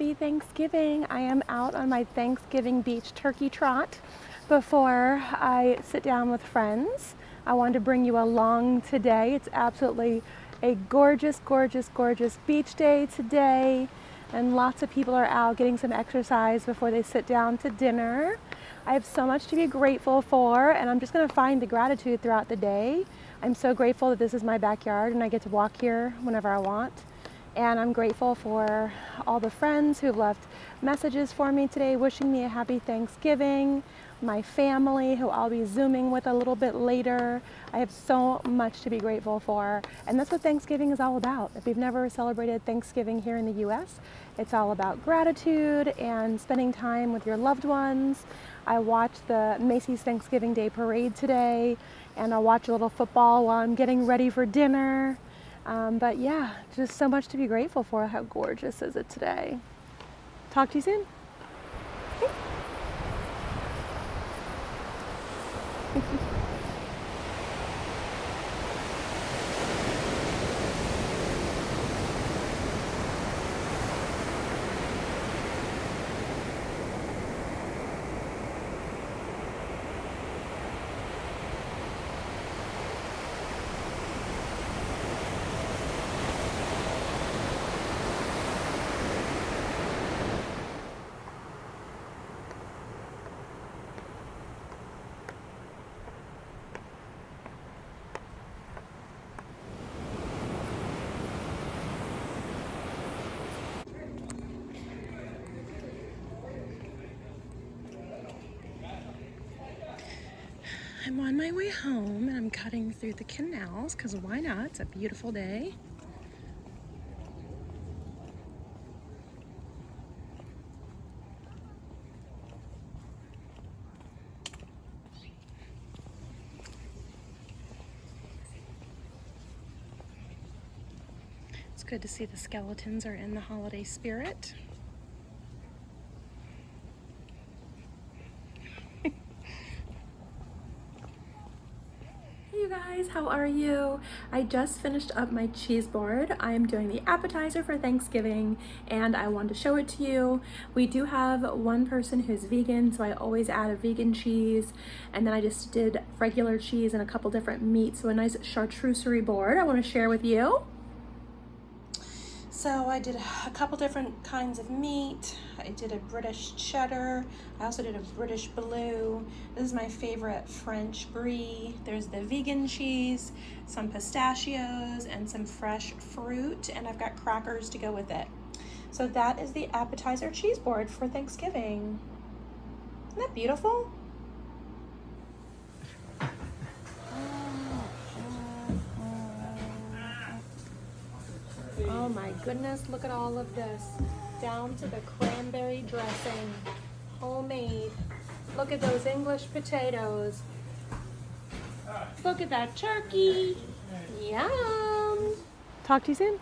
happy Thanksgiving. I am out on my Thanksgiving beach turkey trot before I sit down with friends. I wanted to bring you along today. It's absolutely a gorgeous, gorgeous, gorgeous beach day today, and lots of people are out getting some exercise before they sit down to dinner. I have so much to be grateful for, and I'm just going to find the gratitude throughout the day. I'm so grateful that this is my backyard and I get to walk here whenever I want. And I'm grateful for all the friends who have left messages for me today wishing me a happy Thanksgiving, my family who I'll be Zooming with a little bit later. I have so much to be grateful for, and that's what Thanksgiving is all about. If you've never celebrated Thanksgiving here in the US, it's all about gratitude and spending time with your loved ones. I watched the Macy's Thanksgiving Day Parade today, and I'll watch a little football while I'm getting ready for dinner. But yeah, just so much to be grateful for. How gorgeous is it today? Talk to you soon. I'm on my way home and I'm cutting through the canals because why not? It's a beautiful day. It's good to see the skeletons are in the holiday spirit. Hey you guys, how are you? I just finished up my cheese board. I am doing the appetizer for Thanksgiving and I wanted to show it to you. We do have one person who's vegan, so I always add a vegan cheese, and then I just did regular cheese and a couple different meats, so a nice charcuterie board I want to share with you. So I did a couple different kinds of meat. I did a British cheddar. I also did a British blue. This is my favorite French brie. There's the vegan cheese, some pistachios, and some fresh fruit, and I've got crackers to go with it. So that is the appetizer cheese board for Thanksgiving. Isn't that beautiful? Oh my goodness, look at all of this. Down to the cranberry dressing. Homemade. Look at those English potatoes. Look at that turkey. Yum. Talk to you soon.